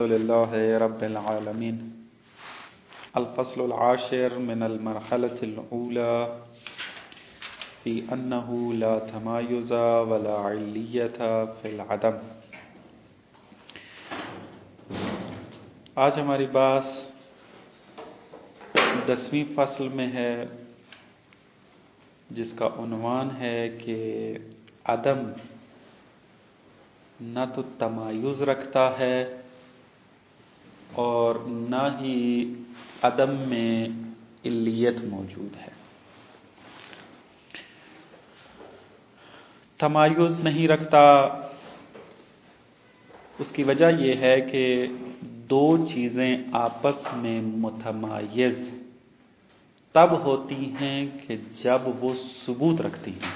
لله رب العالمين الفصل العاشر من المرحلة الأولى في أنه لا تمايز ولا علية في العدم. آج ہماری بات 10ویں فصل میں ہے جس کا عنوان ہے کہ عدم نہ تو تمایز رکھتا ہے اور نہ ہی عدم میں علیت موجود ہے. تمایز نہیں رکھتا، اس کی وجہ یہ ہے کہ دو چیزیں آپس میں متمایز تب ہوتی ہیں کہ جب وہ ثبوت رکھتی ہیں.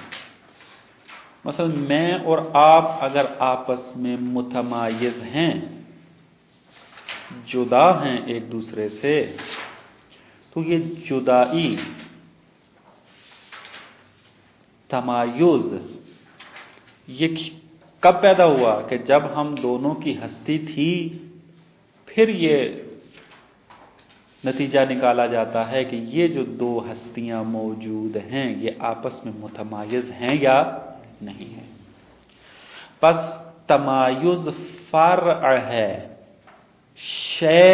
مثلا میں اور آپ اگر آپس میں متمایز ہیں، جدا ہیں ایک دوسرے سے، تو یہ جدائی، تمایز یہ کب پیدا ہوا؟ کہ جب ہم دونوں کی ہستی تھی، پھر یہ نتیجہ نکالا جاتا ہے کہ یہ جو دو ہستیاں موجود ہیں یہ آپس میں متمایز ہیں یا نہیں ہیں. پس تمایز فرع ہے شے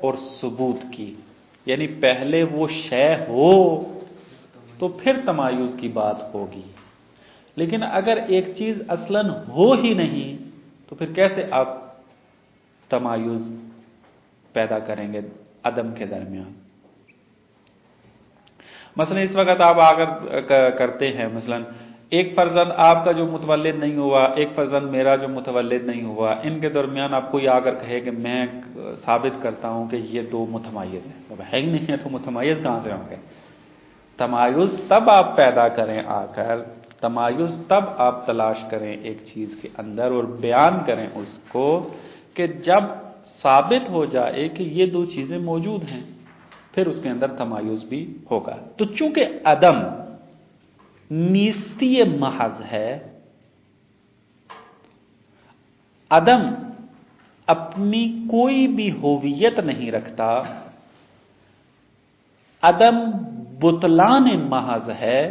اور ثبوت کی، یعنی پہلے وہ شے ہو تو پھر تمایز کی بات ہوگی، لیکن اگر ایک چیز اصلاً ہو ہی نہیں تو پھر کیسے آپ تمایز پیدا کریں گے عدم کے درمیان؟ مثلا اس وقت آپ اگر کرتے ہیں، مثلا ایک فرزند آپ کا جو متولد نہیں ہوا، ایک فرزند میرا جو متولد نہیں ہوا، ان کے درمیان آپ کوئی آ کر کہے کہ میں ثابت کرتا ہوں کہ یہ دو متمایز ہیں. اب ہے ہی نہیں ہے تو متمایز کہاں سے ہوں گے؟ تمایز تب آپ پیدا کریں، آ کر تمایز تب آپ تلاش کریں ایک چیز کے اندر اور بیان کریں اس کو کہ جب ثابت ہو جائے کہ یہ دو چیزیں موجود ہیں، پھر اس کے اندر تمایز بھی ہوگا. تو چونکہ عدم نیستی محض ہے، عدم اپنی کوئی بھی ہویت نہیں رکھتا، عدم بطلان محض ہے،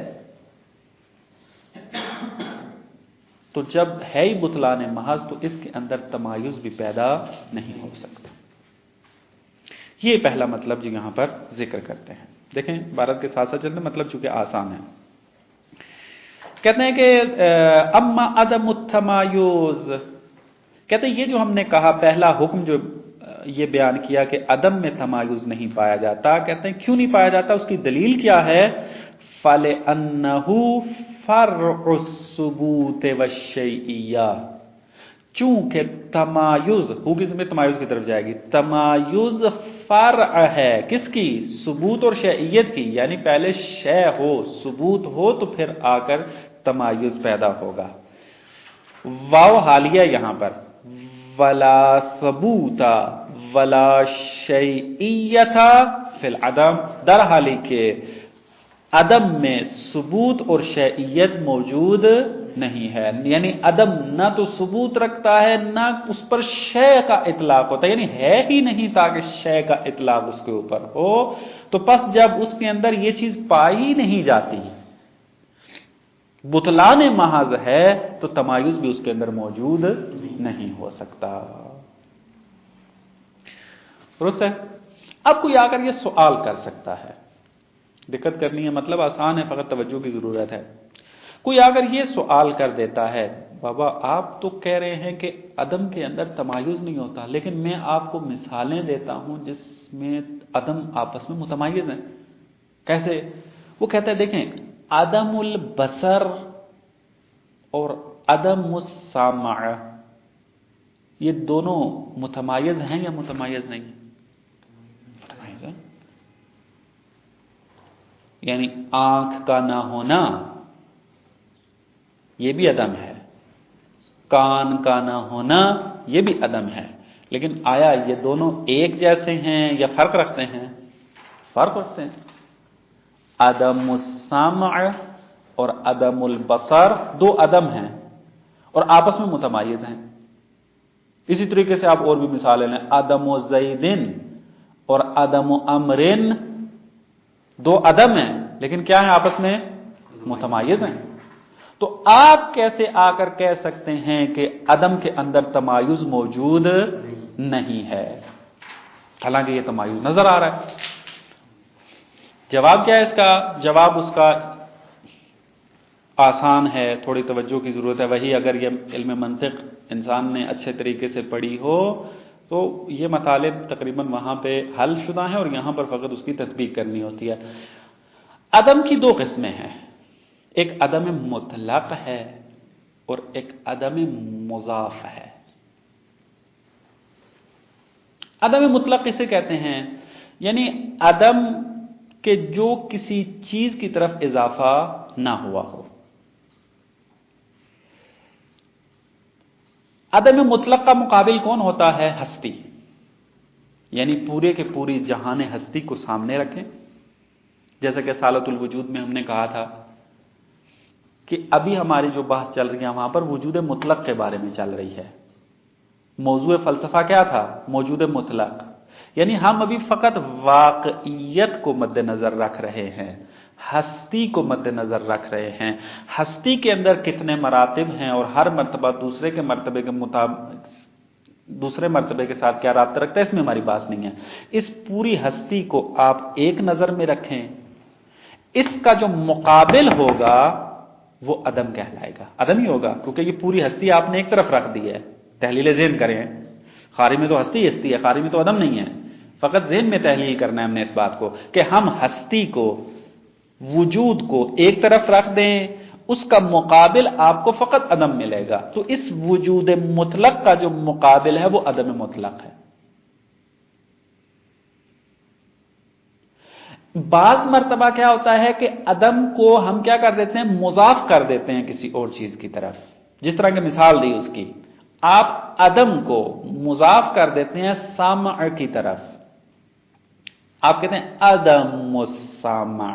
تو جب ہے ہی بطلان محض تو اس کے اندر تمایز بھی پیدا نہیں ہو سکتا. یہ پہلا مطلب جو یہاں پر ذکر کرتے ہیں. دیکھیں عبارت کے ساتھ ساتھ چلتے، مطلب چونکہ آسان ہے. کہتے ہیں کہ اما عدم التمایز، کہتے ہیں یہ جو ہم نے کہا پہلا حکم جو یہ بیان کیا کہ عدم میں تمایز نہیں پایا جاتا، کہتے ہیں کیوں نہیں پایا جاتا؟ اس کی دلیل کیا ہے؟ فَلِأَنَّهُ فَرْعُ الثُّبُوتِ وَالشَّيْئِيَّةِ، چونکہ تمایز ہوگی میں تمایز کی طرف جائے گی، تمایز فرع ہے کس کی؟ ثبوت اور شیعیت کی، یعنی پہلے شے ہو، ثبوت ہو تو پھر آ کر تمایز پیدا ہوگا. واو حالیہ یہاں پر، ولا ثبوت ولا شیعیت فی العدم، در حالی کے عدم میں ثبوت اور شیعیت موجود نہیں ہے. یعنی عدم نہ تو ثبوت رکھتا ہے نہ اس پر شے کا اطلاق ہوتا ہے، یعنی ہے ہی نہیں تاکہ شے کا اطلاق اس کے اوپر ہو. تو پس جب اس کے اندر یہ چیز پائی نہیں جاتی، بطلان محض ہے، تو تمایز بھی اس کے اندر موجود نہیں ہو سکتا. درست ہے؟ اب کوئی آ کر یہ سوال کر سکتا ہے، دقت کرنی ہے، مطلب آسان ہے، فقط توجہ کی ضرورت ہے. کوئی اگر یہ سوال کر دیتا ہے، بابا آپ تو کہہ رہے ہیں کہ عدم کے اندر تمایز نہیں ہوتا، لیکن میں آپ کو مثالیں دیتا ہوں جس میں عدم آپس میں متمایز ہیں. کیسے؟ وہ کہتا ہے دیکھیں، عدم البصر اور عدم السمع یہ دونوں متمایز ہیں یا متمایز نہیں؟ متمایز ہیں. یعنی آنکھ کا نہ ہونا یہ بھی عدم ہے، کان کا نہ ہونا یہ بھی عدم ہے. لیکن آیا یہ دونوں ایک جیسے ہیں یا فرق رکھتے ہیں؟ فرق رکھتے ہیں. عدم السمع اور عدم البصر دو عدم ہیں اور آپس میں متمایز ہیں. इसी तरीके से आप और भी मिसालें लें, अदम ज़ैदिन और अदम अमरिन, दो अदम हैं लेकिन क्या है आपस में मुतमायिज हैं। तो आप कैसे आकर कह सकते हैं कि अदम के अंदर तमायुज मौजूद नहीं है, हालांकि यह तमायुज नजर आ रहा है। जवाब क्या है इसका? जवाब उसका आसान है, थोड़ी तवज्जो की जरूरत है। वही अगर यह इल्म मंतिक इंसान ने अच्छे तरीके से पढ़ी हो तो ये मतालिब तकरीबन वहां पे हल शुदा है और यहां पर फकत उसकी तत्बीक करनी होती है। अदम की दो किस्में हैं, एक अदम मुतलक है और एक अदम मुजाफ है। अदम मुतलक किसे कहते हैं? यानी अदम के जो किसी चीज की तरफ इजाफा ना हुआ हो। अदम मुतलक का मुकाबिल कौन होता है? हस्ती, यानी पूरे के पूरी जहान हस्ती को सामने रखें। जैसे कि सालतुल वजूद में हमने कहा था कि अभी हमारी जो बात चल रही है वहां पर वजूद मुतलक के बारे में चल रही है। मौजूद फलसफा क्या था? मौजूद मुतलक, यानी हम अभी फकत वाकईयत को मद्देनजर रख रहे हैं, हस्ती को मद्देनजर रख रहे हैं। हस्ती के अंदर कितने मरातिब हैं और हर मर्तबा दूसरे के मर्तबे के मुताबिक दूसरे मर्तबे के साथ क्या राब्ता रखता है, इसमें हमारी बात नहीं है। इस पूरी हस्ती को आप एक नजर में रखें, इसका जो मुकाबिल होगा वो अदम कहलाएगा, अदम ही होगा, क्योंकि ये पूरी हस्ती आपने एक तरफ रख दी है। तहलील ज़हन करें, खारी में तो हस्ती हस्ती है, खारी में तो अदम नहीं है। फकत ज़हन में तहलील करना है हमने इस बात को कि हम हस्ती को, वजूद को एक तरफ रख दें, उसका मुकाबिल आपको फकत अदम मिलेगा। तो इस वजूद मुतलक का जो मुकाबिल है वो अदम मुतलक है। बाज मर्तबा क्या होता है कि अदम को हम क्या कर देते हैं? मुजाफ कर देते हैं किसी और चीज की तरफ। जिस तरह की मिसाल दी उसकी, आप अदम को मुजाफ कर देते हैं सामा की तरफ। आप कहते हैं अदम सामा,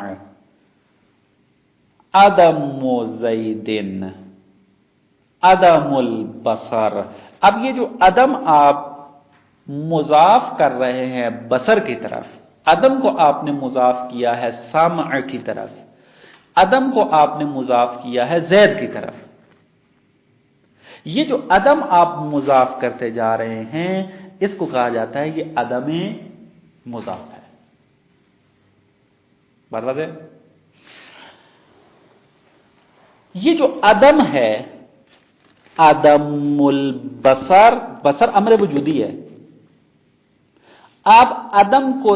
अदम ज़ैदिन, अदमुल बसर। अब ये जो अदम आप मुजाफ कर रहे हैं बसर की तरफ, अदम को आपने मुजाफ किया है सामा की तरफ, अदम को आपने मुजाफ किया है ज़ैद की तरफ। ये जो अदम आप मुजाफ करते जा रहे हैं इसको कहा जाता है ये अदम मुजाफ है। बात है? ये जो अदम है, अदमुल बसर, बसर अमर वजूदी है। आप अदम को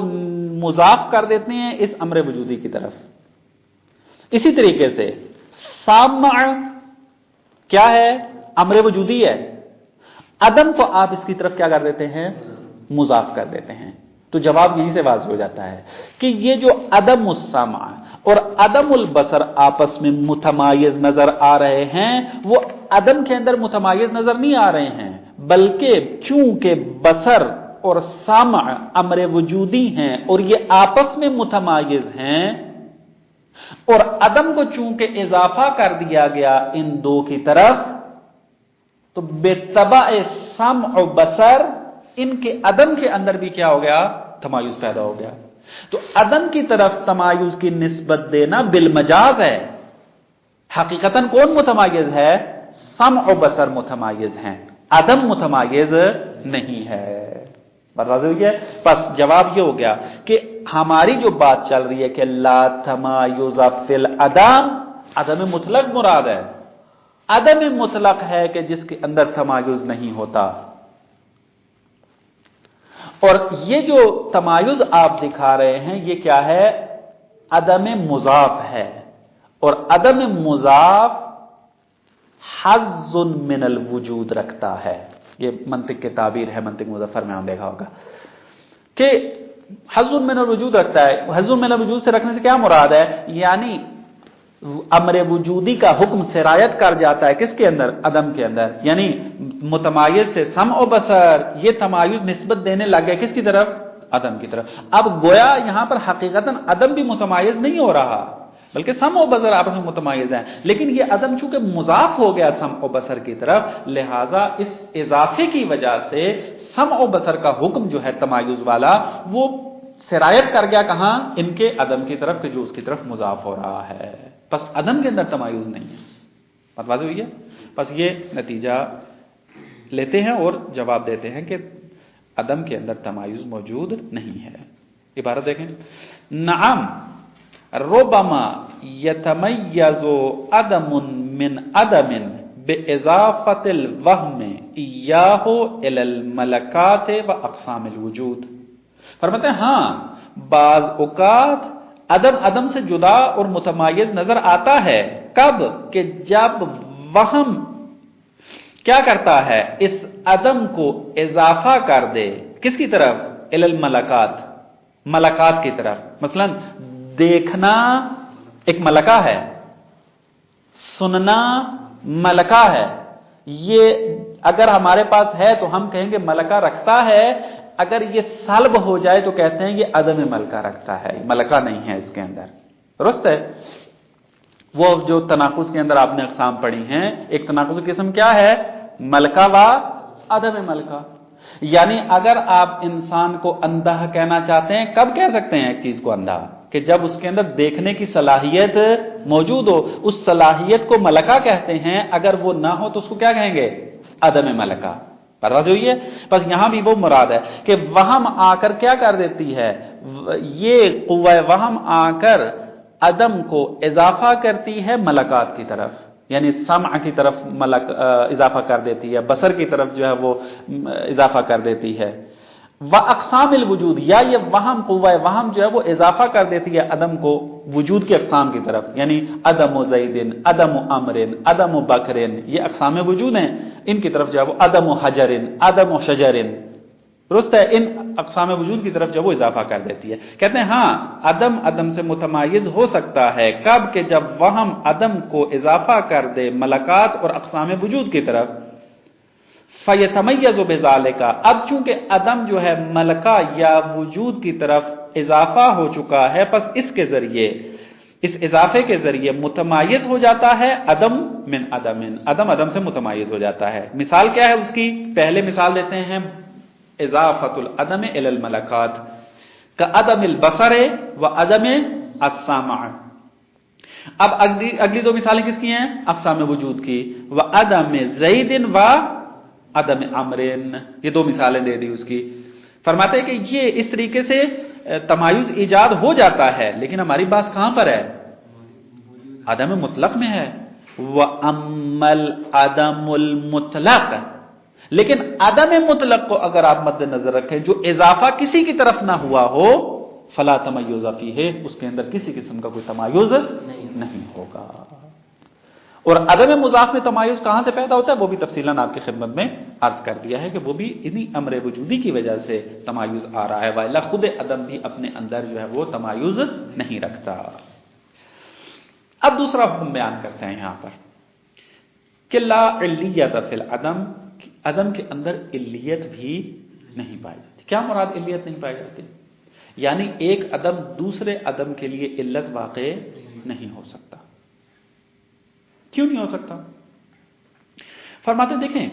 मुजाफ कर देते हैं इस अमर वजूदी की तरफ। इसी तरीके से सामा क्या है? अमर वजूदी है। अदम को आप इसकी तरफ क्या कर देते हैं? मुजाफ कर देते हैं। तो जवाब यहीं से वाज़िह हो जाता है कि ये जो अदम सामा और अदमुल बसर आपस में मुतमायिज नजर आ रहे हैं, वो अदम के अंदर मुतमायिज नजर नहीं आ रहे हैं, बल्कि चूंकि बसर और सामा अमर वजूदी हैं और ये आपस में मुतमायिज हैं, और अदम को चूंकि इजाफा कर दिया गया इन दो की तरफ, तो बेतबाए सम और बसर इनके अदम के अंदर भी क्या हो गया? तमायुज पैदा हो गया। तो अदम की तरफ तमायुज की निस्बत देना बिलमजाज है। हकीकतन कौन मुतमायिज है? सम और बसर मुतमायिज हैं, अदम मुतमायिज नहीं है। बता दीजिए। बस जवाब ये हो गया कि हमारी जो बात चल रही है कि ला तमायुज फिल अदम, अदम मुतलक मुराद है। अदम मुतलक है कि जिसके अंदर तमायुज नहीं होता। और ये जो तमायुज आप दिखा रहे हैं ये क्या है? अदम मुजाफ है। और अदम मुजाफ हज़्ज़ुन मिनल वजूद रखता है। ये मंतिक के ताबीर है, मंतिक मुज़फ़्फ़र में आपने देखा होगा कि हज़्ज़ुन मिनल वजूद रखता है। हज़्ज़ुन मिनल वजूद से रखने से क्या मुराद है? यानी अमर वजूदी का हुक्म सिरायत कर जाता है किसके अंदर? अदम के अंदर। यानी मुतमायिज से सम और बसर, ये तमायुज निस्बत देने लग गए किसकी तरफ? अदम की तरफ। अब गोया यहां पर हकीकतन अदम भी मुतमायिज नहीं हो रहा, बल्कि सम और बसर आपस में मुतमायिज हैं, लेकिन ये अदम चूंकि मुजाफ हो गया सम और बसर की तरफ, लिहाजा इस इजाफे की वजह से सम और बसर का हुक्म जो है तमायुज वाला वो सिरायत कर गया कहां, इनके अदम की तरफ कि जो उसकी तरफ मुजाफ हो रहा है। बस अदम के अंदर तमायुज नहीं है। बात वाज़ेह हुई है? बस ये नतीजा लेते हैं और जवाब देते हैं कि अदम के अंदर तमायुज मौजूद नहीं है। इबारत देखें, नअम रुबमा यतमय्यज़ु अदमुन मिन अदमिन बिइज़ाफ़तिल वहम इय्याहु इलल मलकात व अक़सामिल वजूद। फरमाते हैं हां, बाज़ औक़ात अदम अदम से जुदा और मुतमायिज नजर आता है। कब? कि जब वहम क्या करता है, इस अदम को इजाफा कर दे किसकी तरफ, इलल मलकात, मलकात की तरफ। मसलन देखना एक मलका है, सुनना मलका है। ये अगर हमारे पास है तो हम कहेंगे मलका रखता है, अगर ये सल्ब हो जाए तो कहते हैं ये अदम मलका रखता है, मलका नहीं है इसके अंदर। दुरुस्त है? वो जो तनाकुस के अंदर आपने अक़साम पढ़ी हैं, एक तनाकुस की किस्म क्या है, मलका व अदम मलका। यानी अगर आप इंसान को अंधा कहना चाहते हैं, कब कह सकते हैं एक चीज को अंधा, कि जब उसके अंदर देखने की सलाहियत मौजूद हो। उस सलाहियत को मलका कहते हैं, अगर वो ना हो तो उसको क्या कहेंगे, अदम मलका। पता हुई है? बस यहां भी वो मुराद है कि वहम आकर क्या कर देती है, ये कुव्वा वहम आकर अदम को इजाफा करती है मलकात की तरफ, यानी समा की तरफ इजाफा कर देती है, बसर की तरफ जो है वो इजाफा कर देती है। व अक़सामिल वजूद, या ये वहम कुव्वा वहम जो है वो इजाफा कर देती है अदम को वजूद के अक़साम की तरफ, यानी अदम ज़ैदिन, अदम अमरिन, अदम बकरिन, ये अक़साम वजूद हैं, इनकी तरफ जो है वो अदम हजरिन, अदम शजरिन। दुरुस्त है? इन अक़साम वजूद की तरफ जब वो इजाफा कर देती है। कहते हैं हां, अदम अदम से मुतमायिज हो सकता है। कब? कि जब वहम अदम को इजाफा कर दे मलकात और अक़साम वजूद की तरफ। फयतमय्यज़ु बिज़ालिका, अब चूंकि अदम जो है मलका या वजूद की तरफ इजाफा हो चुका है, बस इसके जरिए, इस इजाफे के जरिए मुतमायिज हो जाता है अदम मिन अदमिन, अदम अदम से मुतमायिज हो जाता है। मिसाल क्या है उसकी? पहले मिसाल देते हैं इजाफतुल अदम इलल मलकात का अदमिल बसरे व अदम अस्सामा। अब अगली दो मिसालें किसकी हैं? अक़साम वजूद की। व अदम ज़ैदिन व अदम अमरिन, ये दो मिसालें दे दी उसकी। फरमाते हैं कि ये इस तरीके से तमायुज ईजाद हो जाता है, लेकिन हमारी बात कहां पर है? अदम मुतलक में है। व अम्मल अदमुल मुतलक, लेकिन अदम मुतलक को अगर आप मद्देनजर रखें, जो इजाफा किसी की तरफ ना हुआ हो, फला तमय्युज़ फीह, उसके अंदर किसी किस्म का कोई तमायुज नहीं होगा। और अदम मुजाफ में तमायुज कहां से पैदा होता है, वो भी तफसीलन आपकी खिदमत में अर्ज कर दिया है कि वो भी इन्हीं अमर वजूदी की वजह से तमायुज आ रहा है, वाइला खुद अदम भी अपने अंदर जो है वो तमायुज नहीं रखता। अब दूसरा हुक्म बयान करते हैं यहां पर कि ला इल्लियत फिल अदम, अदम के अंदर इल्लियत भी नहीं पाई जाती। क्या मुराद इल्लियत नहीं पाई जाती? यानी एक अदम दूसरे अदम के लिए इल्लत वाक़े नहीं हो सकता। क्यों नहीं हो सकता? फरमाते देखें,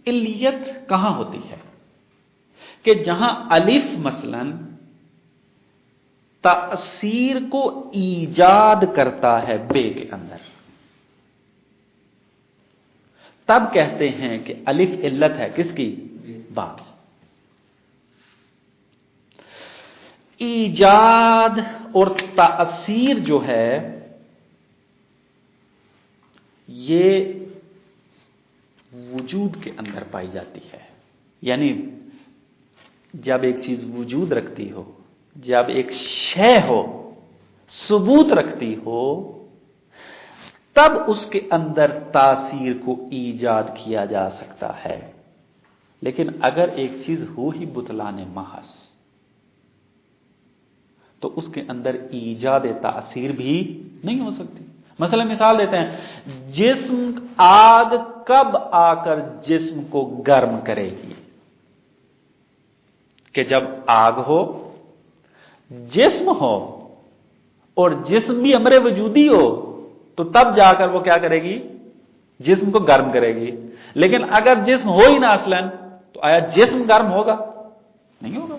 इल्लियत कहां होती है कि जहां अलिफ मसलन तासीर को ईजाद करता है बे के अंदर, तब कहते हैं कि अलिफ इल्लत है किसकी? बा की। ईजाद और तासीर जो है ये वजूद के अंदर पाई जाती है। यानी जब एक चीज वजूद रखती हो, जब एक शय हो, सबूत रखती हो, तब उसके अंदर तासीर को ईजाद किया जा सकता है। लेकिन अगर एक चीज हो ही बुतलाने महज, तो उसके अंदर ईजाद तासीर भी नहीं हो सकती। मसला मिसाल देते हैं, जिस्म, आग कब आकर जिस्म को गर्म करेगी? कि जब आग हो, जिस्म हो, और जिस्म भी अमरे वजूदी हो तो तब जाकर वो क्या करेगी, जिस्म को गर्म करेगी। लेकिन अगर जिस्म हो ही ना असलन, तो आया जिस्म गर्म होगा? नहीं होगा।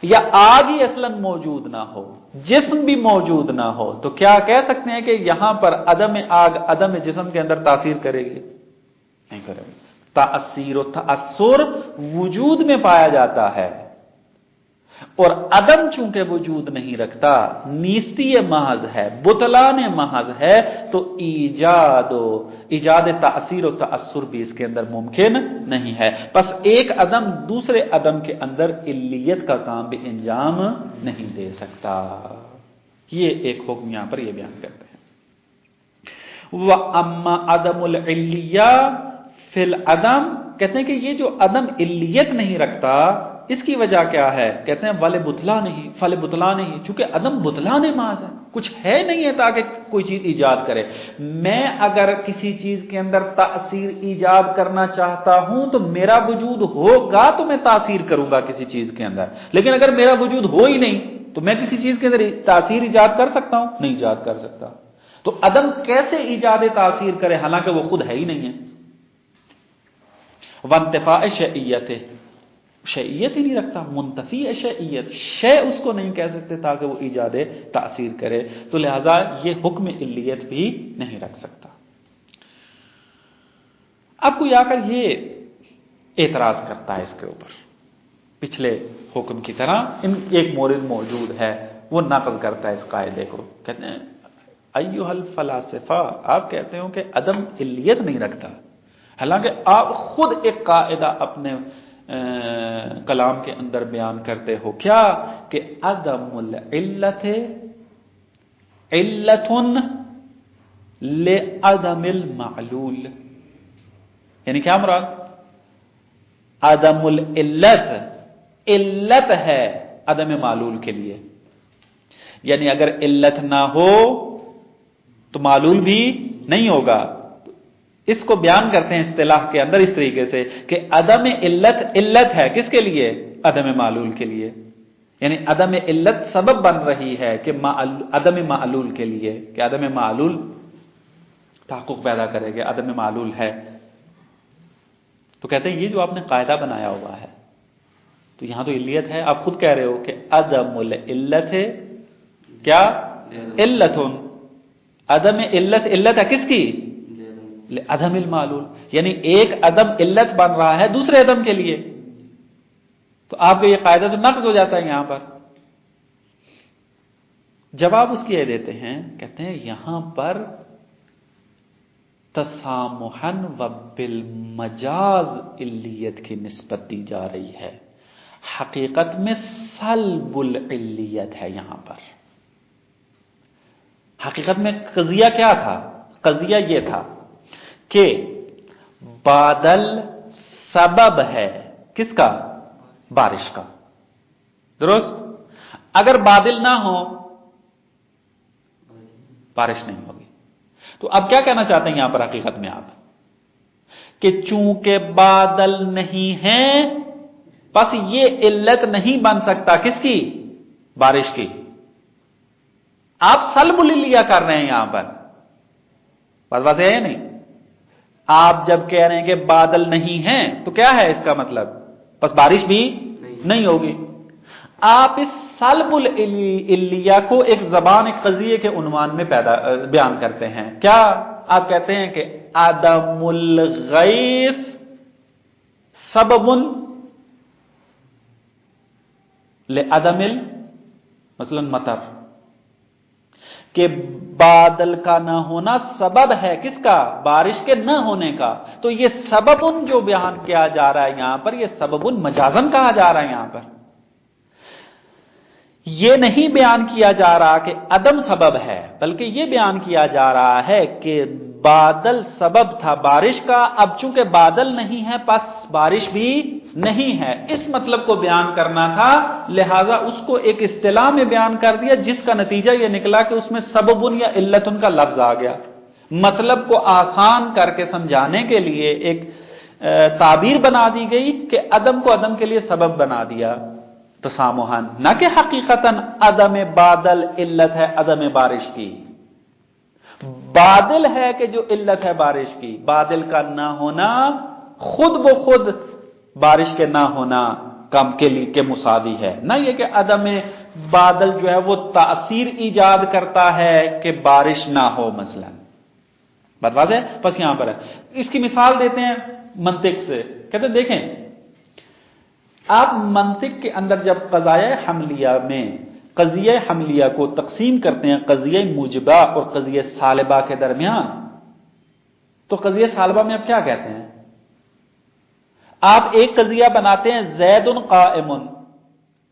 या आग ही असलन मौजूद ना हो, जिस्म भी मौजूद ना हो, तो क्या कह सकते हैं कि यहां पर अदम आग अदम जिस्म के अंदर तासीर करेगी? नहीं करेगी। तासीर और तअस्सुर वजूद में पाया जाता है, और अदम चूंकि वजूद नहीं रखता, नीस्ती महज है, बुतलान महज है, तो ईजाद तासीर और तअस्सुर भी इसके अंदर मुमकिन नहीं है। बस एक अदम दूसरे अदम के अंदर इल्लियत का काम भी अंजाम नहीं दे सकता। ये एक हुक्म यहां पर ये बयान करते हैं। व अम्मा अदमुल इल्लिया फिल अदम, कहते हैं कि ये जो अदम इल्लियत नहीं रखता, इसकी वजह क्या है? कहते हैं वाले बुतला नहीं, फले बुतला नहीं, चूंकि अदम बुतलाने माज है, कुछ है नहीं है ताकि कोई चीज ईजाद करे। मैं अगर किसी चीज के अंदर तासीर ईजाद करना चाहता हूं तो मेरा वजूद होगा तो मैं तासीर करूंगा किसी चीज के अंदर, लेकिन अगर मेरा वजूद हो ही नहीं तो मैं किसी चीज के अंदर तासीर ईजाद कर सकता हूं? नहीं ईजाद कर सकता। तो अदम कैसे ईजाद तासीर करे हालांकि वो खुद है ही नहीं है। वंतफा शैयत, शैयत ही नहीं रखता, मुंतफी शैयत, शै उसको नहीं कह सकते ताकि वो ईजाद तासीर करे, तो लिहाजा ये हुक्म इल्लियत भी नहीं रख सकता। अब कोई आकर ये एतराज करता है इसके ऊपर, पिछले हुक्म की तरह एक मोरिद मौजूद है, वो नकल करता है इस कायदे को। कहते हैं अय्युहल फलासिफा, आप कहते हो कि अदम इल्लियत नहीं रखता, हालांकि आप खुद एक कायदा अपने कलाम के अंदर बयान करते हो, क्या कि अदमुल इल्लत इल्लतुन ले अदमिल मालूल, यानी क्या मुराद? अदमुल इल्लत, इल्लत है अदम मालूल के लिए, यानी अगर इल्लत ना हो तो मालूल भी नहीं होगा। इसको बयान करते हैं इस्तिलाह के अंदर इस तरीके से कि अदम इल्लत, इल्लत है किसके लिए? अदम मालूल के लिए, यानी अदम इल्लत सबब बन रही है कि अदम मालूल के लिए, कि अदम मालूल तहक़्क़ुक़ पैदा करेगा, अदम मालूल है। तो कहते हैं ये जो आपने कायदा बनाया हुआ है, तो यहां तो इल्लियत है, आप खुद कह रहे हो कि अदमुल इल्लत है क्या? इल्लतुन, अदम इल्लत, इल्लत है किसकी? अदमिल मालूल, यानी एक अदम इल्लत बन रहा है दूसरे अदम के लिए, तो आपका ये कायदा तो नक़्ज़ हो जाता है यहां पर। जवाब उसकी ये देते हैं, कहते हैं यहां पर तसामुहन व बिल मजाज इल्लियत की निस्बत दी जा रही है, हकीकत में सल्बुल इल्लियत है यहां पर। हकीकत में कज़िया क्या था? कज़िया ये था कि बादल सबब है किसका? बारिश का, दुरुस्त। अगर बादल ना हो बारिश नहीं होगी। तो अब क्या कहना चाहते हैं यहां पर हकीकत में आप, कि चूंकि बादल नहीं है बस ये इल्लत नहीं बन सकता किसकी? बारिश की। आप सल्बुल इल्लिया कर रहे हैं यहां पर, बस है नहीं। आप जब कह रहे हैं कि बादल नहीं है तो क्या है इसका मतलब? बस बारिश भी नहीं होगी। आप इस सल्बुल इल्लिया को एक जबान, एक कज़िये के उन्वान में बयान करते हैं। क्या आप कहते हैं कि अदमुल गैस सबबुन ले अदमिल मसलन मतर, कि बादल का ना होना सबब है किसका? बारिश के न होने का। तो ये सबबुन जो बयान किया जा रहा है यहां पर, ये सबबुन मजाजन कहा जा रहा है यहां पर। ये नहीं बयान किया जा रहा कि अदम सबब है, बल्कि ये बयान किया जा रहा है कि बादल सबब था बारिश का, अब चूंकि बादल नहीं है बस बारिश भी नहीं है, इस मतलब को बयान करना था, लिहाजा उसको एक इस्तिलाह में बयान कर दिया, जिसका नतीजा यह निकला कि उसमें सबबुन या इल्लतुन का लफ्ज आ गया। मतलब को आसान करके समझाने के लिए एक ताबीर बना दी गई कि अदम को अदम के लिए सबब बना दिया। तसामुहन, न कि हकीकतन अदम बादल इल्लत है अदम बारिश की। बादल है कि जो इल्लत है बारिश की, बादल का ना होना खुद ब खुद बारिश के ना होना कम के लिए के मुसावी है। ना ये कि अदम बादल जो है वो तासीर ईजाद करता है कि बारिश ना हो मसलन। बात वाज़ है? बस यहां पर है। इसकी मिसाल देते हैं मंतिक से। कहते हैं देखें, आप मंतिक के अंदर जब क़ज़ाए हमलिया में क़ज़िया हमलिया को तकसीम करते हैं क़ज़िया मुजबा और क़ज़िया सालिबा के दरमियान, तो क़ज़िया सालिबा में आप क्या कहते हैं? आप एक क़ज़िया बनाते हैं ज़ैदुन क़ाइमुन,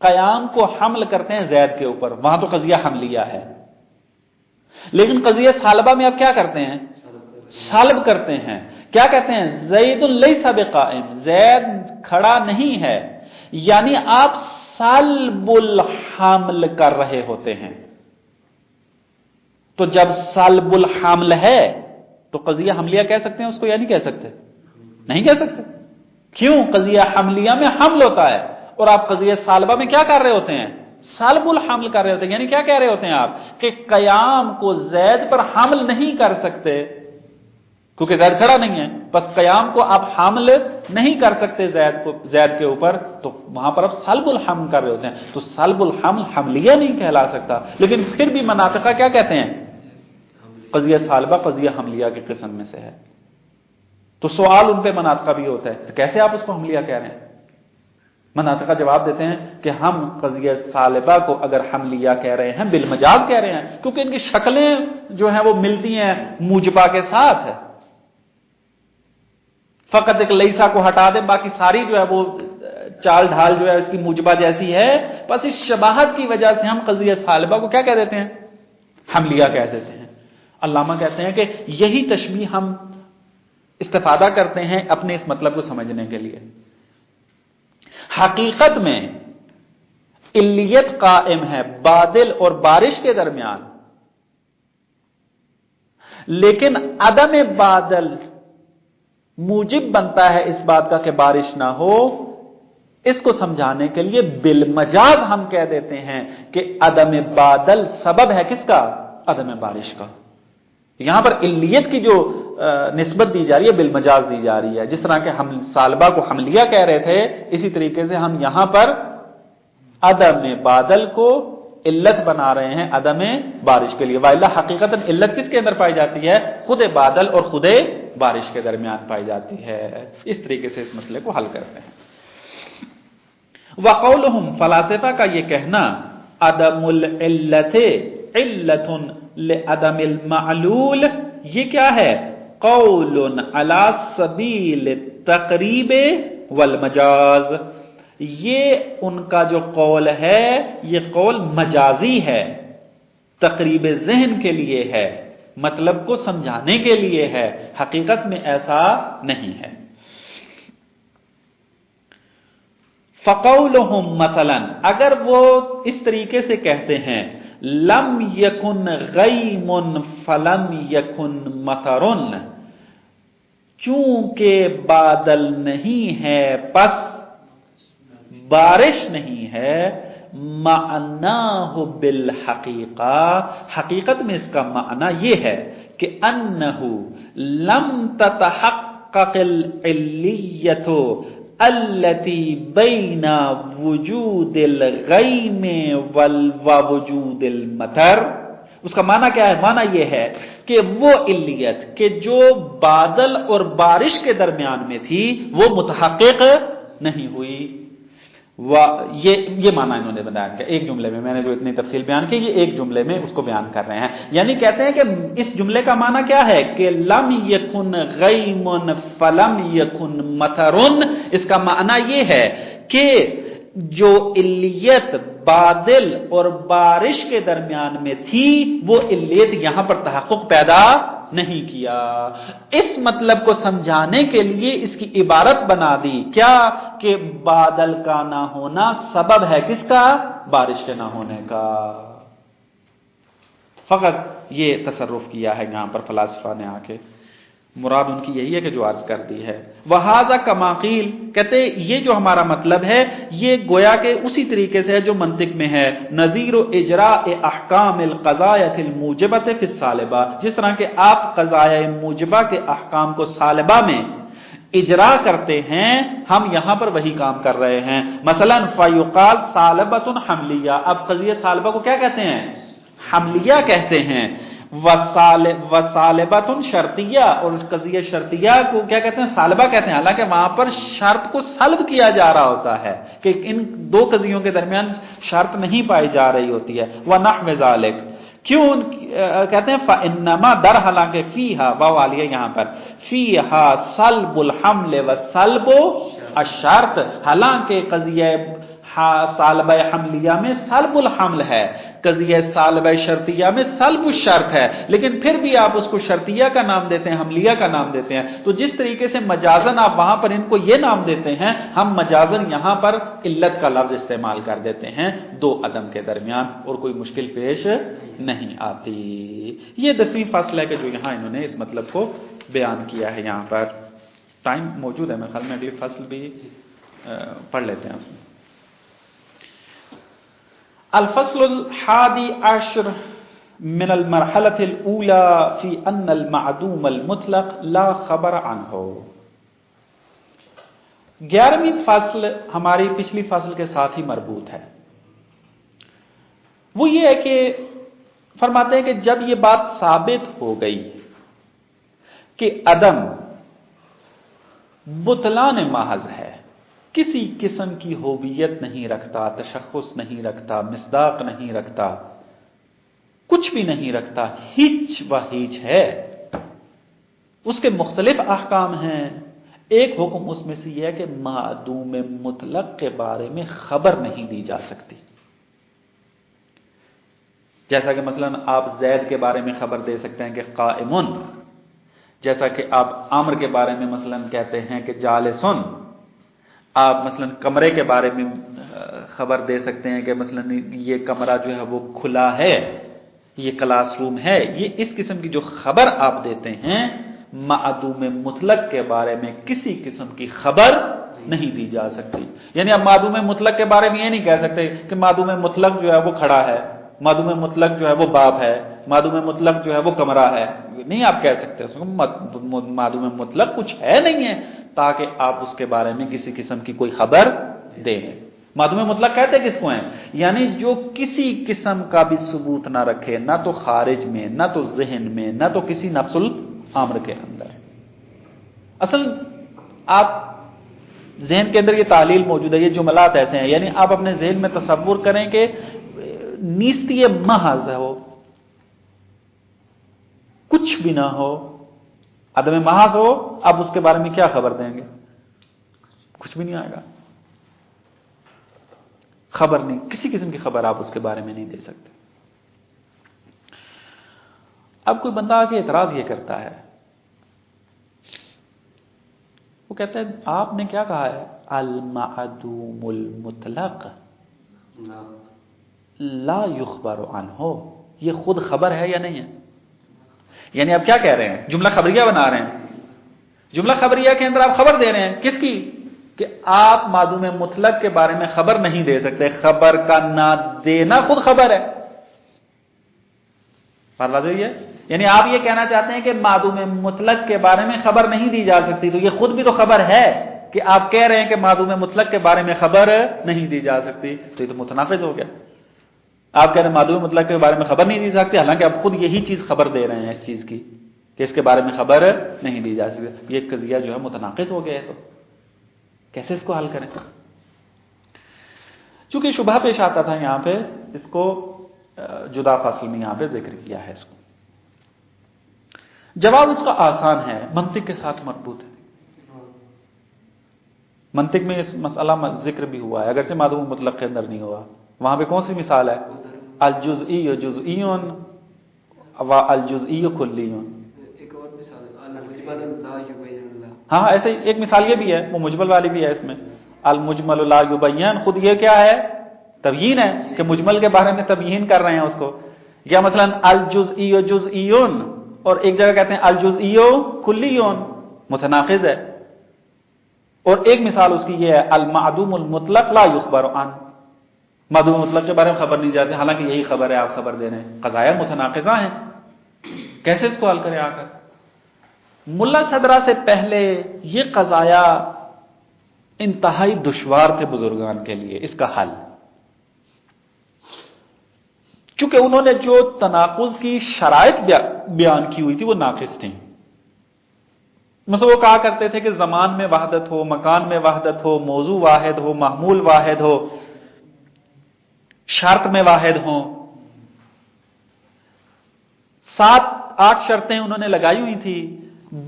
क़याम को हमल करते हैं ज़ैद के ऊपर, वहां तो क़ज़िया हमलिया है। लेकिन क़ज़िया सालिबा में आप क्या करते हैं? सल्ब करते हैं। क्या कहते हैं? ज़ैदुन लैसा बिक़ाइम, ज़ैद खड़ा नहीं है। यानी आप सल्बुल हमल कर रहे होते हैं। तो जब सल्बुल हमल है तो क़ज़िया हमलिया कह सकते हैं उसको या नहीं कह सकते? नहीं कह सकते। क्यों? क़ज़िया हमलिया में हमल होता है और आप क़ज़िया सालिबा में क्या कर रहे होते हैं? सल्बुल हमल कर रहे होते हैं। यानी क्या कह रहे होते हैं आप कि क़याम को ज़ैद पर हमल नहीं कर सकते क्योंकि ज़ैद खड़ा नहीं है। बस क़याम को आप हमल नहीं कर सकते ज़ैद के ऊपर, तो वहां पर आप सल्बुल हमल कर रहे होते हैं। तो सल्बुल हमल हमलिया नहीं कहला सकता। लेकिन फिर भी मनातिक़ा क्या कहते हैं? क़ज़िया सालिबा क़ज़िया हमलिया की किस्म में से है। तो सवाल उन पे मनातिक़ा भी होता है, तो कैसे आप उसको हमलिया कह रहे हैं? मनातिक़ा जवाब देते हैं कि हम क़ज़िया सालिबा को अगर हमलिया कह रहे हैं बिलमजाज कह रहे हैं, क्योंकि इनकी शक्लें जो हैं वो मिलती हैं मुजबा के साथ है। फकत एक लईसा को हटा दें, बाकी सारी जो है वो चाल ढाल जो है इसकी मुजबा जैसी है। बस इस शबाहत की वजह से हम क़ज़िया सालिबा को क्या कह देते हैं? हमलिया कह देते हैं। अल्लामा कहते हैं कि यही तशबीह हम इस्तिफादा करते हैं अपने इस मतलब को समझने के लिए। हकीकत में इल्लियत कायम है बादल और बारिश के दरमियान, लेकिन अदम बादल मूजिब बनता है इस बात का कि बारिश ना हो। इसको समझाने के लिए बिलमजाज हम कह देते हैं कि अदम बादल सबब है किसका? अदम बारिश का। यहां पर इल्लियत की जो निस्बत दी जा रही है बिलमजाज दी जा रही है। जिस तरह के हम सालिबा को हमलिया कह रहे थे, इसी तरीके से हम यहां पर अदम बादल को इल्लत बना रहे हैं अदम बारिश के लिए। वाइल्ला हकीकतन इल्लत किसके अंदर पाई जाती है? खुद बादल और खुद बारिश के दरमियान पाई जाती है। इस तरीके से इस मसले को हल करते हैं। वक़ौलुहुम, फलासिफा का यह कहना, अदमुल इल्लते इल्लतुन लिअदमिल मालूल, ये क्या है? कौलुन अला सबील तक़रीबे वल मजाज। ये उनका जो कौल है ये कौल मजाजी है, तक़रीब ज़हन के लिए है, मतलब को समझाने के लिए है। हकीकत में ऐसा नहीं है। फ़क़ौलुहुम मसलन, अगर वो इस तरीके से कहते हैं, लम यकुन गैमुन फलम यकुन मतरुन, चूंकि बादल नहीं है पस बारिश नहीं है, मानाहु बिल हकीका, हकीकत में इसका माना यह है कि अन्नहु लम ततहक्ककिल इल्लियतु अल्लती बैना वजूदिल गैमे वल वजूदिल मतर। उसका माना क्या है? माना यह है कि वो इल्लियत कि जो बादल और बारिश के दरमियान में थी वो मुतहक्किक नहीं हुई। ये माना इन्होंने बताया कि एक जुमले में, मैंने जो इतनी तफसील बयान की, ये एक जुमले में उसको बयान कर रहे हैं। यानी कहते हैं कि इस जुमले का माना क्या है कि लम यकुन गैमुन फलम यकुन मतरुन। इसका माना ये है कि जो इल्लियत बादल और बारिश के दरमियान में थी वो इल्लियत यहां पर तहक्कुक पैदा नहीं किया। इस मतलब को समझाने के लिए इसकी इबारत बना दी क्या? कि बादल का ना होना सबब है किसका? बारिश के ना होने का। फकत ये तसर्रुफ किया है यहां पर फलासफा ने आके। مراد ان کی یہی ہے کہ جو عرض کر دی ہے. وَهَذَا كَمَا قِيلَ کہتے یہ جو ہمارا مطلب ہے یہ گویا کہ اسی طریقے سے ہے جو منطق میں ہے. نظیر اجراء احکام القضایہ الموجبۃ فی الصالبہ جس طرح کہ آپ قضایہ موجبہ کے احکام کو صالبہ میں اجرا کرتے ہیں ہم یہاں پر وہی کام کر رہے ہیں. مثلا فیقال صالبۃ حملیہ اب قضیہ صالبہ کو کیا کہتے ہیں؟ حملیہ کہتے ہیں. وصالبۃ شرطیہ اور قضیہ شرطیہ کو کیا کہتے ہیں؟ صالبہ کہتے ہیں. حالانکہ وہاں پر شرط کو سلب کیا جا رہا ہوتا ہے کہ ان دو قضیوں کے درمیان شرط نہیں پائی جا رہی ہوتی ہے. وَنَحْوِ ذَلِكَ کیوں کہتے ہیں فَإِنَّمَا در حالانکہ فیہا واو عالیہ یہاں پر فیہا سلب الحمل و سلب الشرط حالانکہ قضیہ صالبہ حملیہ میں سلب الحمل ہے قضیہ صالبہ شرطیہ میں سلب الشرط ہے لیکن پھر بھی آپ اس کو شرطیہ کا نام دیتے ہیں حملیہ کا نام دیتے ہیں. تو جس طریقے سے مجازن آپ وہاں پر ان کو یہ نام دیتے ہیں ہم مجازن یہاں پر علت کا لفظ استعمال کر دیتے ہیں دو عدم کے درمیان اور کوئی مشکل پیش نہیں آتی. یہ 10ویں فصل ہے کہ جو یہاں انہوں نے اس مطلب کو بیان کیا ہے. یہاں پر ٹائم موجود ہے میرے خیال میں اگلی فصل بھی پڑھ لیتے ہیں اس میں. الفصل الحادی عشر من المرحلة الأولى في أن المعدوم المطلق لا خبر عنه. 11ویں فصل ہماری پچھلی فصل کے ساتھ ہی مربوط ہے. وہ یہ ہے کہ فرماتے ہیں کہ جب یہ بات ثابت ہو گئی کہ عدم بطلان محض ہے کسی قسم کی ہویت نہیں رکھتا تشخص نہیں رکھتا مصداق نہیں رکھتا کچھ بھی نہیں رکھتا ہچ و ہیچ ہے اس کے مختلف احکام ہیں. ایک حکم اس میں سے یہ ہے کہ معدوم مطلق کے بارے میں خبر نہیں دی جا سکتی. جیسا کہ مثلا آپ زید کے بارے میں خبر دے سکتے ہیں کہ قائمن جیسا کہ آپ عمر کے بارے میں مثلا کہتے ہیں کہ جالسن. آپ مثلا کمرے کے بارے میں خبر دے سکتے ہیں کہ مثلا یہ کمرہ جو ہے وہ کھلا ہے یہ کلاس روم ہے. یہ اس قسم کی جو خبر آپ دیتے ہیں معدوم مطلق کے بارے میں کسی قسم کی خبر نہیں دی جا سکتی. یعنی آپ معدوم مطلق کے بارے میں یہ نہیں کہہ سکتے کہ معدوم مطلق جو ہے وہ کھڑا ہے معدوم مطلق جو ہے وہ باپ ہے معدوم مطلق جو ہے وہ کمرہ ہے. نہیں آپ کہہ سکتے معدوم مطلق کچھ ہے نہیں ہے تاکہ آپ اس کے بارے میں کسی قسم کی کوئی خبر دیں. معدوم مطلق کہتے کس کو ہیں؟ یعنی جو کسی قسم کا بھی ثبوت نہ رکھے نہ تو خارج میں نہ تو ذہن میں نہ تو کسی نفس الامر کے اندر. اصل آپ ذہن کے اندر یہ تعلیل موجود ہے یہ جملات ایسے ہیں یعنی آپ اپنے ذہن میں تصور کریں کہ نیستی محض ہو کچھ بھی نہ ہو عدم محض ہو آپ اس کے بارے میں کیا خبر دیں گے؟ کچھ بھی نہیں آئے گا. خبر نہیں کسی قسم کی خبر آپ اس کے بارے میں نہیں دے سکتے. اب کوئی بندہ آ کے اعتراض یہ کرتا ہے وہ کہتا ہے آپ نے کیا کہا ہے المعدوم المطلق لا یخبر عنہ یہ خود خبر ہے یا نہیں ہے؟ یعنی آپ کیا کہہ رہے ہیں جملہ خبریہ بنا رہے ہیں. جملہ خبریہ کے اندر آپ خبر دے رہے ہیں کس کی کہ آپ معدوم مطلق کے بارے میں خبر نہیں دے سکتے. خبر کا نہ دینا خود خبر ہے. بات واضح ہے. یعنی آپ یہ کہنا چاہتے ہیں کہ معدوم مطلق کے بارے میں خبر نہیں دی جا سکتی تو یہ خود بھی تو خبر ہے کہ آپ کہہ رہے ہیں کہ معدوم مطلق کے بارے میں خبر نہیں دی جا سکتی تو یہ تو متناقض ہو گیا. آپ کہہ رہے ہیں معدوم مطلق کے بارے میں خبر نہیں دی سکتی حالانکہ آپ خود یہی چیز خبر دے رہے ہیں اس چیز کی کہ اس کے بارے میں خبر نہیں دی جا سکتی. یہ قضیہ جو ہے متناقض ہو گیا ہے تو کیسے اس کو حل کریں؟ چونکہ شبہ پیش آتا تھا یہاں پہ اس کو جدا فصل میں یہاں پہ ذکر کیا ہے. اس کو جواب اس کا آسان ہے منطق کے ساتھ مربوط ہے. منطق میں اس مسئلہ ذکر بھی ہوا ہے اگرچہ معدوم مطلق کے اندر نہیں ہوا. وہاں پہ کون سی مثال ہے الجزئی جزئیون و الجزئی کلیون. ایک اور مثال ہاں ایسے ایک مثال یہ بھی ہے وہ مجمل والی بھی ہے اس میں المجمل لا یبین خود یہ کیا ہے تبیین ہے کہ مجمل کے بارے میں تبیین کر رہے ہیں اس کو. یا مثلا الجزئی جزئیون اور ایک جگہ کہتے ہیں الجزئیو کلیون، متناقض ہے. اور ایک مثال اس کی یہ ہے المعدوم المطلق لا یخبر عنہ، معدوم مطلق کے بارے میں خبر نہیں جاتی، حالانکہ یہی خبر ہے، آپ خبر دے رہے ہیں. قضایا متناقضہ ہیں، کیسے اس کو حل کریں آ کر؟ ملا صدرہ سے پہلے یہ قضایا انتہائی دشوار تھے بزرگان کے لیے اس کا حل، چونکہ انہوں نے جو تناقض کی شرائط بیان کی ہوئی تھی وہ ناقص تھیں. مثلا وہ کہا کرتے تھے کہ زمان میں وحدت ہو، مکان میں وحدت ہو، موضوع واحد ہو، محمول واحد ہو، شرط میں واحد ہوں. 7-8 شرطیں انہوں نے لگائی ہوئی تھی،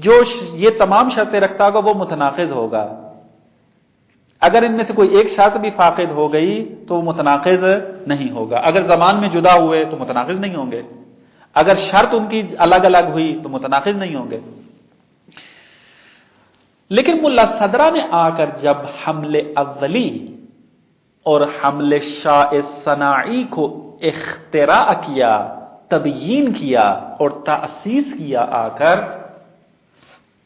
جو یہ تمام شرطیں رکھتا ہوگا وہ متناقض ہوگا. اگر ان میں سے کوئی ایک شرط بھی فاقد ہو گئی تو وہ متناقض نہیں ہوگا. اگر زمان میں جدا ہوئے تو متناقض نہیں ہوں گے، اگر شرط ان کی الگ الگ ہوئی تو متناقض نہیں ہوں گے. لیکن ملا صدرہ نے آ کر جب حمل اولی اور حمل شاء صناعی کو اختراع کیا، تبیین کیا اور تأسیس کیا آ کر،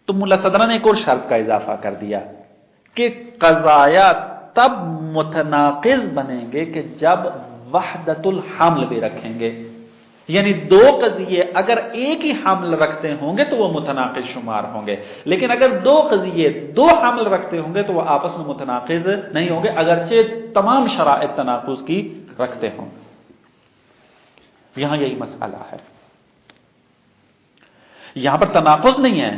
تو ملا صدرہ نے ایک اور شرط کا اضافہ کر دیا کہ قضایا تب متناقض بنیں گے کہ جب وحدت الحمل بھی رکھیں گے. یعنی دو قضیے اگر ایک ہی حمل رکھتے ہوں گے تو وہ متناقض شمار ہوں گے، لیکن اگر دو قضیے دو حمل رکھتے ہوں گے تو وہ آپس میں متناقض نہیں ہوں گے، اگرچہ تمام شرائط تناقض کی رکھتے ہوں. یہاں یہی مسئلہ ہے، یہاں پر تناقض نہیں ہے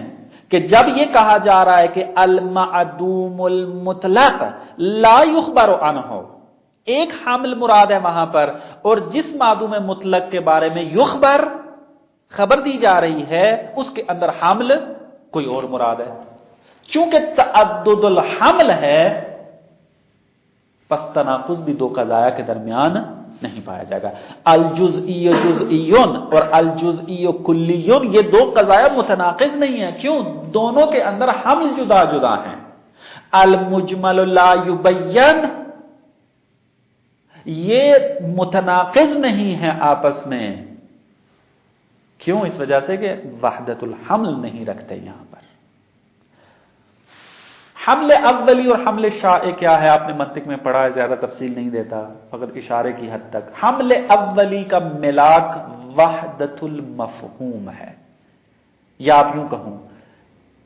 کہ جب یہ کہا جا رہا ہے کہ المعدوم المطلق لا یخبر عنہ، ایک حمل مراد ہے وہاں پر، اور جس معدوم مطلق کے بارے میں یخبر خبر دی جا رہی ہے اس کے اندر حمل کوئی اور مراد ہے. چونکہ تعدد الحمل ہے پس تناقض بھی دو قضایا کے درمیان نہیں پایا جائے گا. الجزئی جزئیون اور الجزئی کلیون یہ دو قضایا متناقض نہیں ہیں. کیوں؟ دونوں کے اندر حمل جدا جدا ہیں. المجمل لا یبین یہ متناقض نہیں ہے آپس میں. کیوں؟ اس وجہ سے کہ وحدت الحمل نہیں رکھتے. یہاں پر حمل اولی اور حمل شائع کیا ہے آپ نے منطق میں پڑھا ہے، زیادہ تفصیل نہیں دیتا، فقط اشارے کی حد تک. حمل اولی کا ملاک وحدت المفہوم ہے، یا آپ یوں کہوں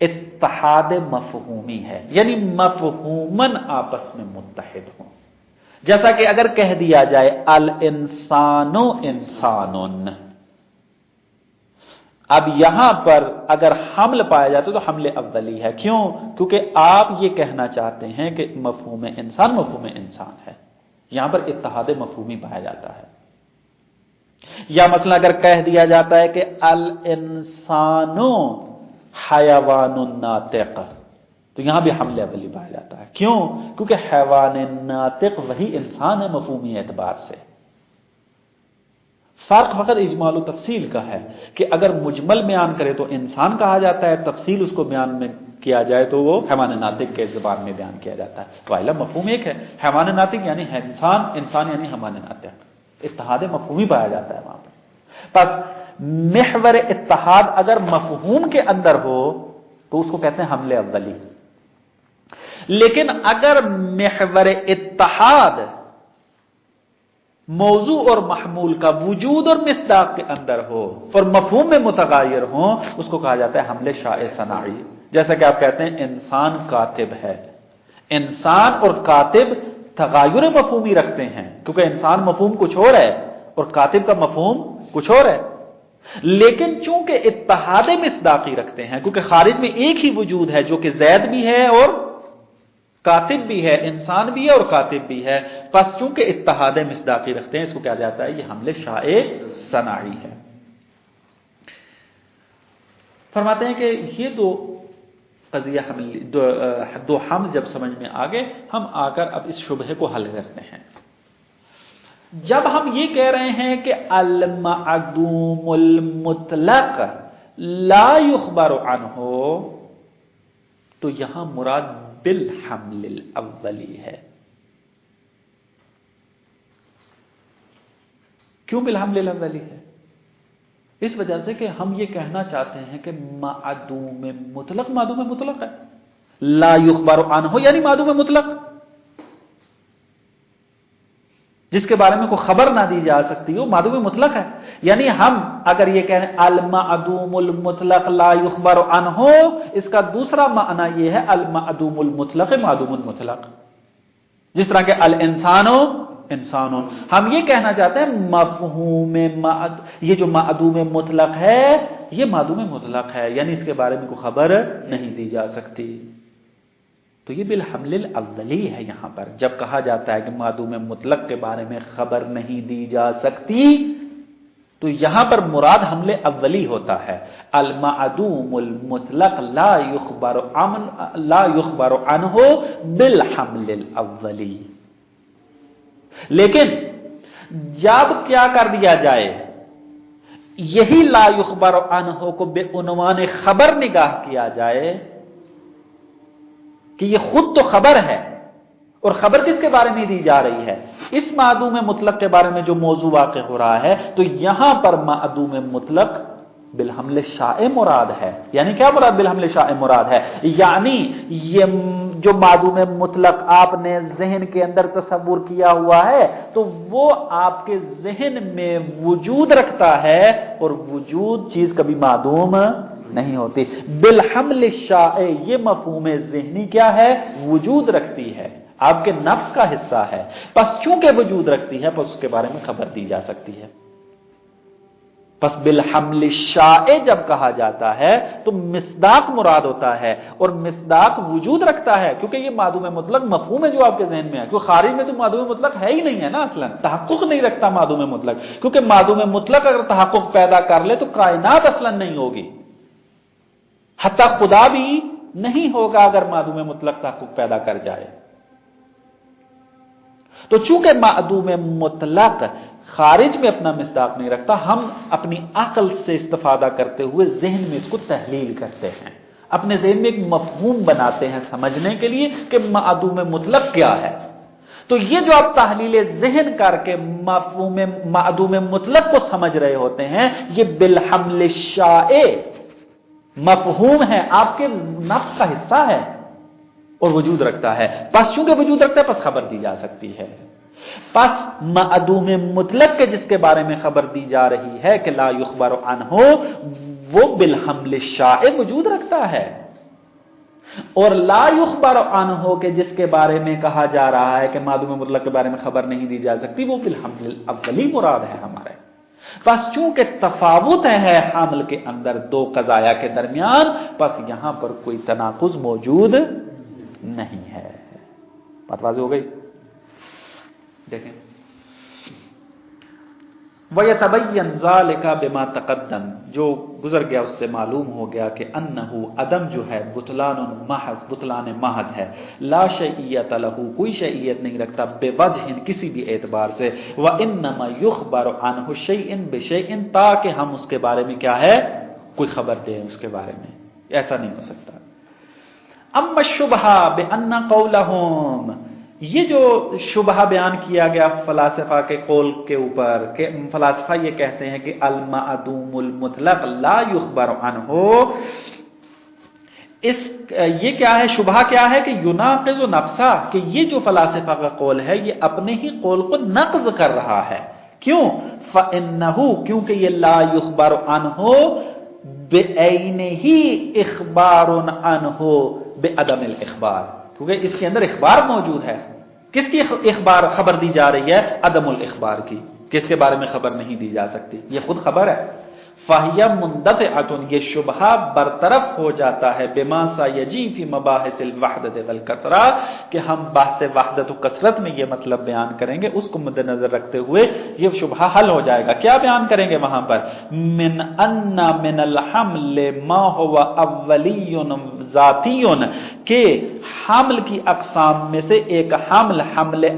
اتحاد مفہومی ہے، یعنی مفہوماً آپس میں متحد ہوں. جیسا کہ اگر کہہ دیا جائے الانسان انسان، اب یہاں پر اگر حمل پایا جاتا تو حمل اولی ہے. کیوں؟ کیونکہ آپ یہ کہنا چاہتے ہیں کہ مفہوم انسان ہے، یہاں پر اتحاد مفہومی پایا جاتا ہے. یا مثلا اگر کہہ دیا جاتا ہے کہ الانسان حیوان ناطق، تو یہاں بھی حمل اولی پایا جاتا ہے. کیوں؟ کیونکہ حیوان ناطق وہی انسان ہے مفہومی اعتبار سے. فرق فقط اجمال و تفصیل کا ہے کہ اگر مجمل بیان کرے تو انسان کہا جاتا ہے، تفصیل اس کو بیان میں کیا جائے تو وہ حیوان ناطق کے زبان میں بیان کیا جاتا ہے. والا مفہوم ایک ہے، حیوان ناطق یعنی انسان، انسان یعنی حیوان ناطق. اتحاد مفہومی پایا جاتا ہے وہاں پر. پس محور اتحاد اگر مفہوم کے اندر ہو تو اس کو کہتے ہیں حمل اولی. لیکن اگر محور اتحاد موضوع اور محمول کا وجود اور مصداق کے اندر ہو اور مفہوم میں متغیر ہوں، اس کو کہا جاتا ہے حمل شاء صناعی. جیسا کہ آپ کہتے ہیں انسان کاتب ہے، انسان اور کاتب تغیر مفہومی رکھتے ہیں، کیونکہ انسان مفہوم کچھ اور ہے اور کاتب کا مفہوم کچھ اور ہے. لیکن چونکہ اتحاد مصداقی رکھتے ہیں، کیونکہ خارج میں ایک ہی وجود ہے جو کہ زید بھی ہے اور کاتب بھی ہے، انسان بھی ہے اور کاتب بھی ہے، پس چونکہ اتحاد مصداقی رکھتے ہیں اس کو کیا جاتا ہے یہ حمل شاء صناعی ہے. فرماتے ہیں کہ یہ دو قضیہ دو حمل جب سمجھ میں آگے، ہم آ کر اب اس شبہے کو حل کرتے ہیں. جب ہم یہ کہہ رہے ہیں کہ المعدوم المطلق لا یخبر عنہ، تو یہاں مراد بالحمل الاولی ہے. کیوں بالحمل الاولی ہے؟ اس وجہ سے کہ ہم یہ کہنا چاہتے ہیں کہ معدوم مطلق ہے، لا یخبر عنہ یعنی معدوم مطلق، جس کے بارے میں کوئی خبر نہ دی جا سکتی ہو، معدوم مطلق ہے۔ یعنی ہم اگر یہ کہیں المعدوم المطلق لا یخبر عنہ، اس کا دوسرا معنی یہ ہے المعدوم المطلق معدوم المطلق، جس طرح کہ الانسان انسان، ہم یہ کہنا چاہتے ہیں مفہوم یہ جو معدوم مطلق ہے یہ معدوم مطلق ہے، یعنی اس کے بارے میں کوئی خبر نہیں دی جا سکتی۔ تو یہ بالحمل الاولی ہے، یہاں پر جب کہا جاتا ہے کہ معدوم مطلق کے بارے میں خبر نہیں دی جا سکتی، تو یہاں پر مراد حمل اولی ہوتا ہے، المعدوم المطلق لا یخبر عنہ بالحمل الاولی۔ لیکن جب کیا کر دیا جائے، یہی لا یخبر عنہ کو بے عنوان خبر نگاہ کیا جائے کہ یہ خود تو خبر ہے، اور خبر کس کے بارے میں دی جا رہی ہے؟ اس معدوم مطلق کے بارے میں جو موضوع واقع ہو رہا ہے، تو یہاں پر معدوم مطلق بالحمل شائع مراد ہے۔ یعنی کیا مراد بالحمل شائع مراد ہے؟ یعنی یہ جو معدوم مطلق آپ نے ذہن کے اندر تصور کیا ہوا ہے، تو وہ آپ کے ذہن میں وجود رکھتا ہے، اور وجود چیز کبھی معدوم نہیں ہوتی۔ بالحمل شائع یہ مفہوم ذہنی کیا ہے؟ وجود رکھتی ہے، آپ کے نفس کا حصہ ہے، پس چونکہ وجود رکھتی ہے پس اس کے بارے میں خبر دی جا سکتی ہے۔ پس بالحمل شائع جب کہا جاتا ہے تو مصداق مراد ہوتا ہے، اور مصداق وجود رکھتا ہے، کیونکہ یہ معدوم مطلق مفہوم ہے جو آپ کے ذہن میں ہے، کیونکہ خارج میں تو معدوم مطلق ہے ہی نہیں ہے نا، اصلا تحقق نہیں رکھتا معدوم مطلق، کیونکہ معدوم مطلق اگر تحقق پیدا کر لے تو کائنات اصلا نہیں ہوگی، حتی خدا بھی نہیں ہوگا اگر معدوم مطلق تحقق پیدا کر جائے۔ تو چونکہ معدوم مطلق خارج میں اپنا مصداق نہیں رکھتا، ہم اپنی عقل سے استفادہ کرتے ہوئے ذہن میں اس کو تحلیل کرتے ہیں، اپنے ذہن میں ایک مفہوم بناتے ہیں سمجھنے کے لیے کہ معدوم مطلق کیا ہے۔ تو یہ جو آپ تحلیل ذہن کر کے مفہوم معدوم مطلق کو سمجھ رہے ہوتے ہیں، یہ بالحمل شائع مفہوم ہے، آپ کے نفس کا حصہ ہے اور وجود رکھتا ہے، پس چونکہ وجود رکھتا ہے پس خبر دی جا سکتی ہے۔ پس معدوم مطلق کے جس کے بارے میں خبر دی جا رہی ہے کہ لا یخبر عنہ، وہ بالحمل شائع وجود رکھتا ہے، اور لا یخبر عنہ کے جس کے بارے میں کہا جا رہا ہے کہ معدوم مطلق کے بارے میں خبر نہیں دی جا سکتی، وہ بالحمل الاولی مراد ہے ہمارے۔ پس چونکہ تفاوت ہے حمل کے اندر دو قضایا کے درمیان، پس یہاں پر کوئی تناقض موجود نہیں ہے۔ بات واضح ہو گئی؟ دیکھیں، وَيَتَبَيَّنْ ذَلِكَ بِمَا تَقَدَّمَ، جو گزر گیا اس سے معلوم ہو گیا کہ انہو عدم جو ہے بطلان محض، بطلان محض ہے، لا شیئیت لہو کوئی شیئیت نہیں رکھتا، بوجہ کسی بھی اعتبار سے، وَإِنَّمَا يُخْبَرُ عَنْهُ شَيْءٍ بِشَيْءٍ، تاکہ ہم اس کے بارے میں کیا ہے؟ کوئی خبر دیں اس کے بارے میں، ایسا نہیں ہو سکتا۔ اما الشبہہ بِأَنَّ قَوْلَهُمْ، یہ جو شبہہ بیان کیا گیا فلاسفہ کے قول کے اوپر کہ فلاسفہ یہ کہتے ہیں کہ المعدوم المطلق لا یخبر عنہ، یہ کیا ہے؟ شبہہ کیا ہے کہ یناقض نفسہ، کہ یہ جو فلاسفہ کا قول ہے یہ اپنے ہی قول کو نقض کر رہا ہے۔ کیوں؟ فإنہ، کیونکہ یہ لا یخبر عنہ بعینہ اخبار عنہ بعدم الاخبار، کیونکہ اس کے اندر اخبار موجود ہے۔ کس کی اخبار خبر دی جا رہی ہے؟ عدم الاخبار کی، کس کے بارے میں خبر نہیں دی جا سکتی، یہ خود خبر ہے۔ فَهِيَ مُنْدَفِعَةٌ، یہ شبہہ برطرف ہو جاتا ہے بما سَيَجِي فِي مَبَاحِثِ الْوَحْدَةِ وَالْكَثْرَةِ، کہ ہم بحث وحدت و کثرت میں یہ مطلب بیان کریں گے، اس کو مد نظر رکھتے ہوئے یہ شبہہ حل ہو جائے گا۔ کیا بیان کریں گے وہاں پر؟ من ان من الحمل ما هو اولی ذاتی، کہ حمل کی اقسام میں سے ایک حمل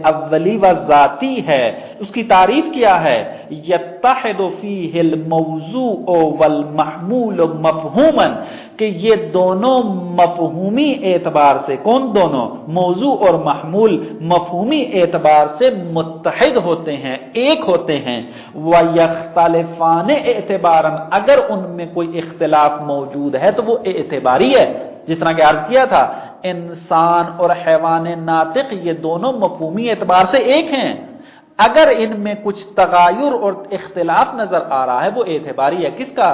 اولی و ذاتی ہے۔ اس کی تعریف کیا ہے؟ यत्तहिदु फीहिल मौज़ूअ वल महमूल मफ़हूमन, कि ये दोनों मफ़हूमी एतबार से, कौन दोनों? मौजू और महमूल मफ़हूमी एतबार से मुत्तहिद होते हैं, एक होते हैं। व यख्तलिफ़ान एतबारन, अगर उनमें कोई इख्तिलाफ मौजूद है तो वो एतबारी है। जिस तरह के अर्ज किया था, इंसान और हैवान नातिक ये दोनों मफ़हूमी एतबार से एक हैं, अगर इनमें कुछ तगायुर और इख्तिलाफ नजर आ रहा है वो एतबारी है। किसका?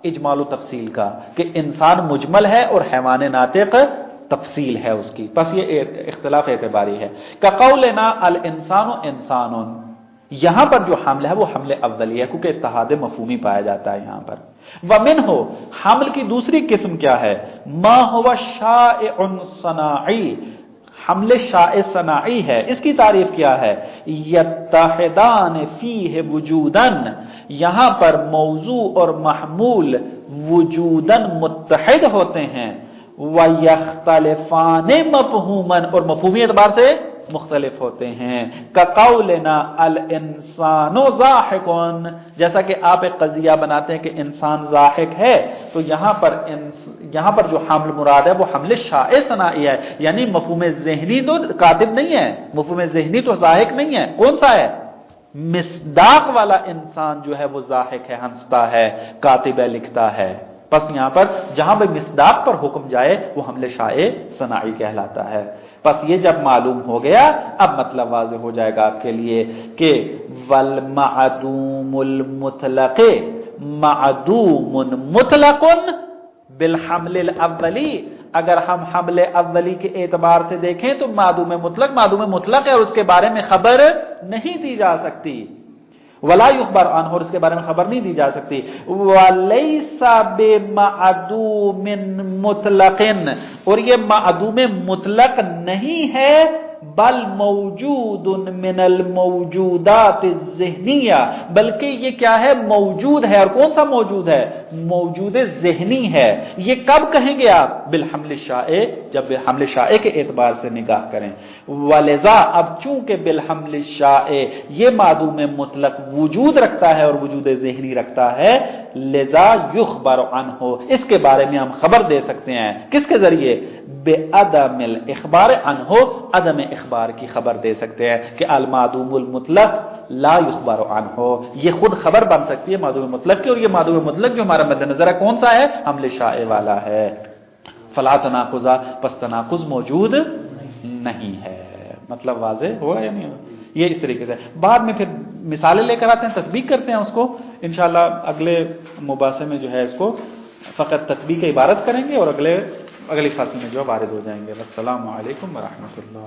इजमाल तफसील का, कि इंसान मुजमल है और हैवान नातिक तफसील है उसकी, बस ये इख्तिलाफ एतबारी है। का कौलना अल इंसानु इंसानुन, यहां पर जो हमल है वो हमले अव्वली है, क्योंकि इत्तिहाद मफहूमी पाया जाता है यहां पर। वमिन हो, हमल की दूसरी किस्म क्या है? मा हुवा शाइउन सनाई, हमले शाए सनाई है। इसकी तारीफ क्या है? यत्तहिदान फीह वजूदन, यहां पर मौजू और महमूल वजूदन मुत्तहिद होते हैं। व यख्तलिफान मफहूमन, और मफहूमी एतबार से मुख्तलिफ होते हैं। का कौलना अल इंसानो ज़ाहिकुन, जैसा कि आप एक कजिया बनाते हैं कि इंसान ज़ाहिक है, तो यहां पर जो हमल मुराद है वो हमले शाए सनाई है, यानी मफहूम ज़हनी तो कातिब नहीं है, मफहूम ज़हनी तो ज़ाहिक नहीं है। कौन सा है? मिस्दाक वाला इंसान जो है वो ज़ाहिक है, हंसता है, कातिब है, लिखता है। बस यहां पर जहां भी मिस्दाक पर हुक्म जाए वो हमले शाए सनाई कहलाता है। बस ये जब मालूम हो गया, अब मतलब वाज़ेह हो जाएगा आपके लिए कि वल मअदूमुल मुतलक़ मअदूमुन मुतलक़ुन बिल हमलिल अव्वली, अगर हम हमले अव्वली के एतबार से देखें तो मादूम मुतलक है और उसके बारे में खबर नहीं दी जा सकती। वला युखबर अन्हु, और इसके बारे में खबर नहीं दी जा सकती। वलैसा बिमअदूमिन मुतलकिन, और ये मअदूम मुतलक नहीं है, बल मौजूदुन मिनल मौजूदात ज़हनिया, बल्कि ये क्या है? मौजूद है। और कौन सा मौजूद है? मौजूद ज़हनी है। ये कब कहेंगे आप? बिल हमल शाए, जब हमल शाए के एतबार से निगाह करें। वलिज़ा, अब चूंकि बिल हमल शाए ये मादूम मुतलक वजूद रखता है और वजूद ज़हनी रखता है, लिज़ा युखबर अन्हु, इसके बारे में हम खबर दे सकते हैं। किसके जरिए? बेअदमिल इखबार अन्हु, अदम इखबार की खबर दे सकते हैं कि अल मादूमुल मुतलक ला युखबर अन्हु, ये खुद खबर बन सकती है मादूम मुतलक की, और ये मादूम मुतलक जो हमारा मद्देनजर है कौन सा है? हमले शाए वाला है। फला तनाकुज़ा, पस तनाकुज़ मौजूद नहीं है। मतलब वाज़ेह हुआ या नहीं? ये इस तरीके से बाद में फिर मिसालें लेकर आते हैं, तस्बीक करते हैं उसको। इंशाअल्लाह अगले मुबासे में जो है इसको फ़कत तत्बीक की इबारत करेंगे और अगली फासिल में जो वारिद हो जाएंगे। अस्सलामु अलैकुम व रहमतुल्लाह।